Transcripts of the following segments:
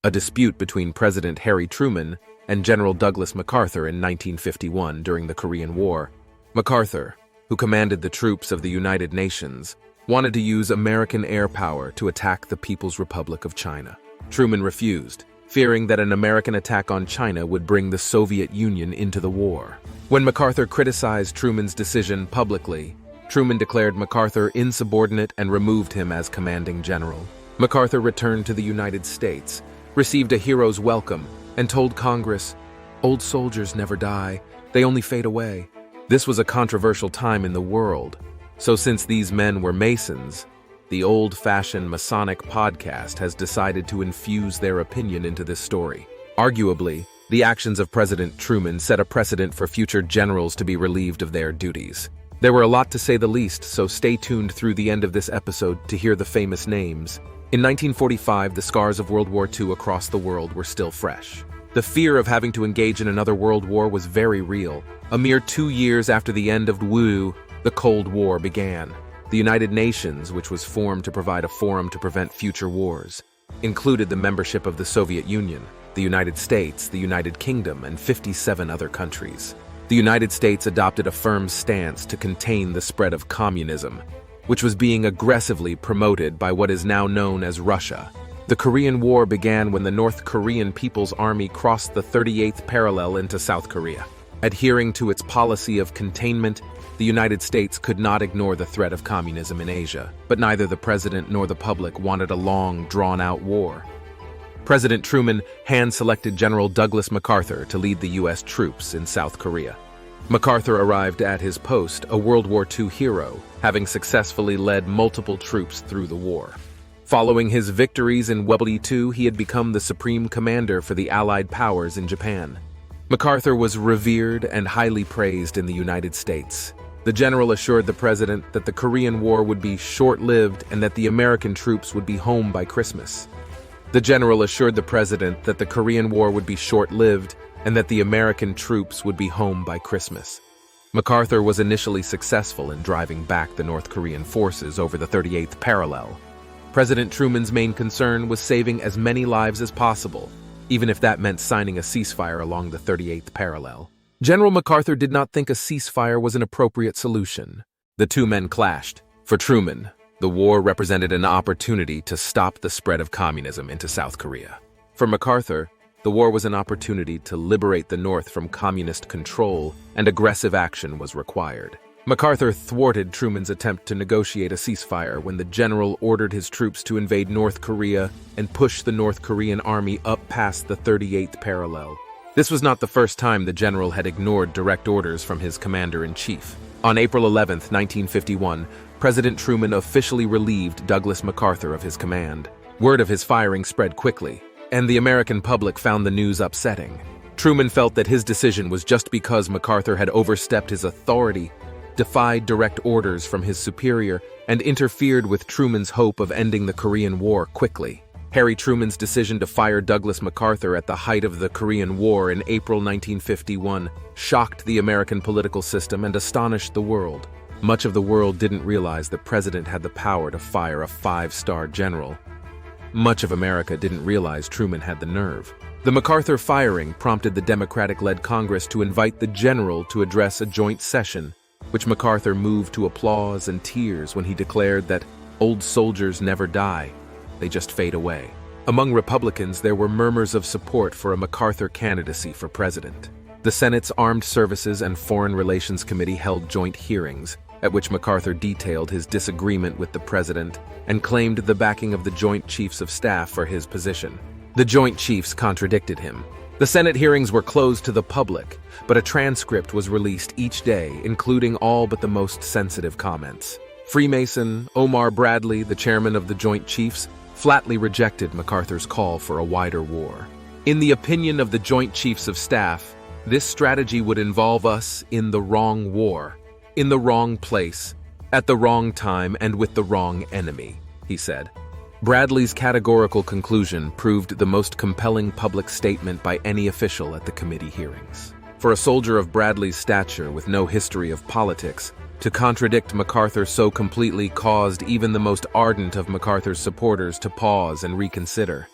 a dispute between President Harry Truman and General Douglas MacArthur in 1951 during the Korean War. MacArthur, who commanded the troops of the United Nations, wanted to use American air power to attack the People's Republic of China. Truman refused, fearing that an American attack on China would bring the Soviet Union into the war. When MacArthur criticized Truman's decision publicly, Truman declared MacArthur insubordinate and removed him as commanding general. MacArthur returned to the United States, received a hero's welcome, and told Congress, "Old soldiers never die, they only fade away." This was a controversial time in the world, so since these men were Masons, the old-fashioned Masonic podcast has decided to infuse their opinion into this story. Arguably, the actions of President Truman set a precedent for future generals to be relieved of their duties. There were a lot to say the least, so stay tuned through the end of this episode to hear the famous names. In 1945, the scars of World War II across the world were still fresh. The fear of having to engage in another world war was very real. A mere 2 years after the end of WU, the Cold War began. The United Nations, which was formed to provide a forum to prevent future wars, included the membership of the Soviet Union, the United States, the United Kingdom, and 57 other countries. The United States adopted a firm stance to contain the spread of communism, which was being aggressively promoted by what is now known as Russia. The Korean War began when the North Korean People's Army crossed the 38th parallel into South Korea. Adhering to its policy of containment, the United States could not ignore the threat of communism in Asia, but neither the president nor the public wanted a long, drawn-out war. President Truman hand-selected General Douglas MacArthur to lead the U.S. troops in South Korea. MacArthur arrived at his post a World War II hero, having successfully led multiple troops through the war. Following his victories in World War II, he had become the supreme commander for the Allied powers in Japan. MacArthur was revered and highly praised in the United States. The general assured the president that the Korean War would be short-lived and that the American troops would be home by Christmas. The general assured the president that the Korean War would be short-lived and that the American troops would be home by Christmas. MacArthur was initially successful in driving back the North Korean forces over the 38th parallel. President Truman's main concern was saving as many lives as possible, even if that meant signing a ceasefire along the 38th parallel. General MacArthur did not think a ceasefire was an appropriate solution. The two men clashed. For Truman, the war represented an opportunity to stop the spread of communism into South Korea. For MacArthur, the war was an opportunity to liberate the North from communist control, and aggressive action was required. MacArthur thwarted Truman's attempt to negotiate a ceasefire when the general ordered his troops to invade North Korea and push the North Korean army up past the 38th parallel. This was not the first time the general had ignored direct orders from his commander-in-chief. On April 11, 1951, President Truman officially relieved Douglas MacArthur of his command. Word of his firing spread quickly, and the American public found the news upsetting. Truman felt that his decision was just because MacArthur had overstepped his authority, defied direct orders from his superior, and interfered with Truman's hope of ending the Korean War quickly. Harry Truman's decision to fire Douglas MacArthur at the height of the Korean War in April 1951 shocked the American political system and astonished the world. Much of the world didn't realize the president had the power to fire a 5-star general. Much of America didn't realize Truman had the nerve. The MacArthur firing prompted the Democratic-led Congress to invite the general to address a joint session, which MacArthur moved to applause and tears when he declared that old soldiers never die, they just fade away. Among Republicans, there were murmurs of support for a MacArthur candidacy for president. The Senate's Armed Services and Foreign Relations Committee held joint hearings, at which MacArthur detailed his disagreement with the president and claimed the backing of the Joint Chiefs of Staff for his position. The Joint Chiefs contradicted him. The Senate hearings were closed to the public, but a transcript was released each day, including all but the most sensitive comments. Freemason Omar Bradley, the chairman of the Joint Chiefs, flatly rejected MacArthur's call for a wider war. In the opinion of the Joint Chiefs of Staff, this strategy would involve us in the wrong war, in the wrong place, at the wrong time, and with the wrong enemy, he said. Bradley's categorical conclusion proved the most compelling public statement by any official at the committee hearings. For a soldier of Bradley's stature with no history of politics, to contradict MacArthur so completely caused even the most ardent of MacArthur's supporters to pause and reconsider.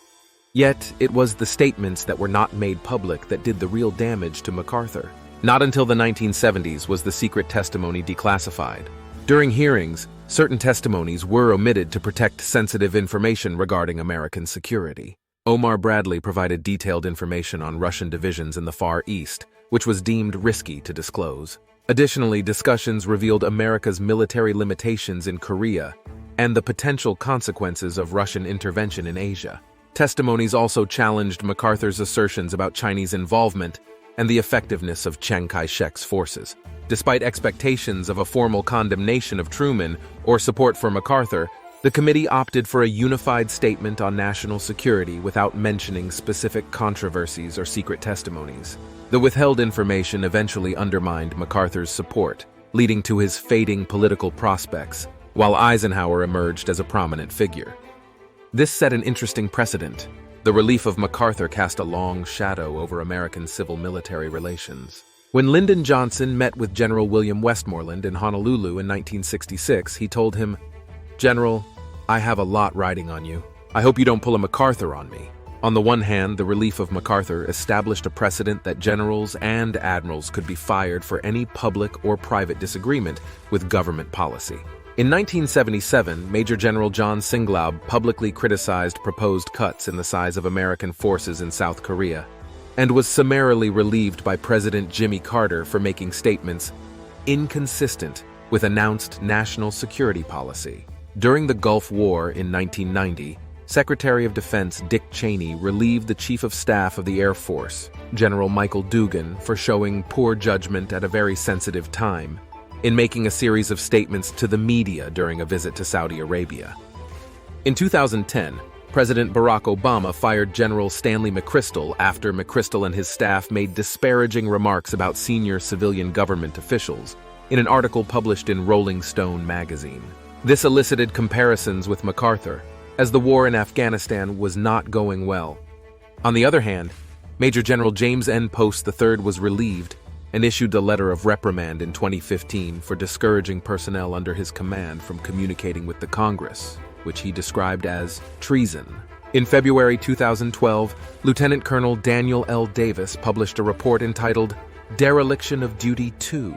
Yet, it was the statements that were not made public that did the real damage to MacArthur. Not until the 1970s was the secret testimony declassified. During hearings, certain testimonies were omitted to protect sensitive information regarding American security. Omar Bradley provided detailed information on Russian divisions in the Far East, which was deemed risky to disclose. Additionally, discussions revealed America's military limitations in Korea and the potential consequences of Russian intervention in Asia. Testimonies also challenged MacArthur's assertions about Chinese involvement and the effectiveness of Chiang Kai-shek's forces. Despite expectations of a formal condemnation of Truman or support for MacArthur, the committee opted for a unified statement on national security without mentioning specific controversies or secret testimonies. The withheld information eventually undermined MacArthur's support, leading to his fading political prospects, while Eisenhower emerged as a prominent figure. This set an interesting precedent. The relief of MacArthur cast a long shadow over American civil-military relations. When Lyndon Johnson met with General William Westmoreland in Honolulu in 1966, he told him, "General, I have a lot riding on you. I hope you don't pull a MacArthur on me." On the one hand, the relief of MacArthur established a precedent that generals and admirals could be fired for any public or private disagreement with government policy. In 1977, Major General John Singlaub publicly criticized proposed cuts in the size of American forces in South Korea, and was summarily relieved by President Jimmy Carter for making statements inconsistent with announced national security policy. During the Gulf War in 1990, Secretary of Defense Dick Cheney relieved the Chief of Staff of the Air Force, General Michael Dugan, for showing poor judgment at a very sensitive time, in making a series of statements to the media during a visit to Saudi Arabia. In 2010, President Barack Obama fired General Stanley McChrystal after McChrystal and his staff made disparaging remarks about senior civilian government officials in an article published in Rolling Stone magazine. This elicited comparisons with MacArthur, as the war in Afghanistan was not going well. On the other hand, Major General James N. Post III was relieved and issued a letter of reprimand in 2015 for discouraging personnel under his command from communicating with the Congress, which he described as treason. In February 2012, Lieutenant Colonel Daniel L. Davis published a report entitled Dereliction of Duty 2,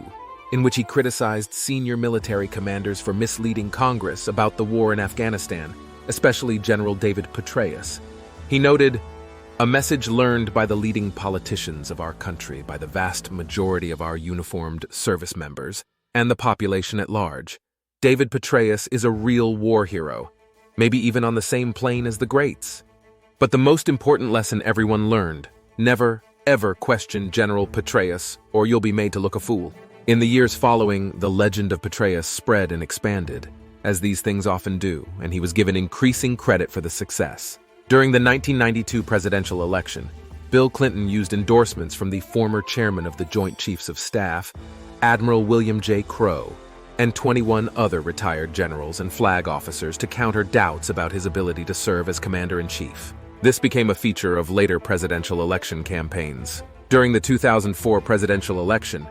in which he criticized senior military commanders for misleading Congress about the war in Afghanistan, especially General David Petraeus. He noted, "A message learned by the leading politicians of our country, by the vast majority of our uniformed service members, and the population at large. David Petraeus is a real war hero, maybe even on the same plane as the greats. But the most important lesson everyone learned, never, ever question General Petraeus, or you'll be made to look a fool." In the years following, the legend of Petraeus spread and expanded, as these things often do, and he was given increasing credit for the success. During the 1992 presidential election, Bill Clinton used endorsements from the former chairman of the Joint Chiefs of Staff, Admiral William J. Crowe, and 21 other retired generals and flag officers to counter doubts about his ability to serve as commander-in-chief. This became a feature of later presidential election campaigns. During the 2004 presidential election,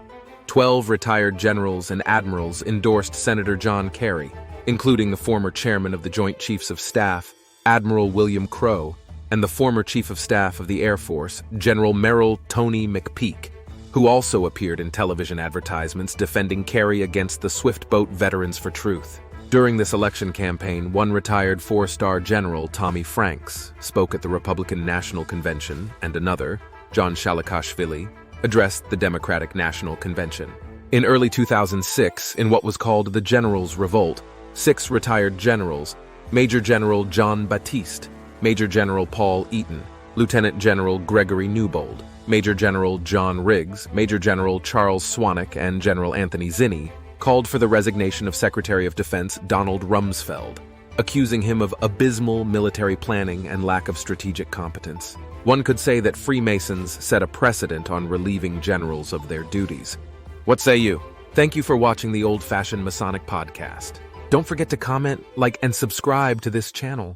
12 retired generals and admirals endorsed Senator John Kerry, including the former chairman of the Joint Chiefs of Staff, Admiral William Crowe, and the former Chief of Staff of the Air Force, General Merrill Tony McPeak, who also appeared in television advertisements defending Kerry against the Swift Boat Veterans for Truth. During this election campaign, one retired four-star general, Tommy Franks, spoke at the Republican National Convention, and another, John Shalikashvili, addressed the Democratic National Convention. In early 2006, in what was called the Generals' Revolt, 6 retired generals, Major General John Batiste, Major General Paul Eaton, Lieutenant General Gregory Newbold, Major General John Riggs, Major General Charles Swanwick, and General Anthony Zinni, called for the resignation of Secretary of Defense Donald Rumsfeld, accusing him of abysmal military planning and lack of strategic competence. One could say that Freemasons set a precedent on relieving generals of their duties. What say you? Thank you for watching the Old-Fashioned Masonic Podcast. Don't forget to comment, like, and subscribe to this channel.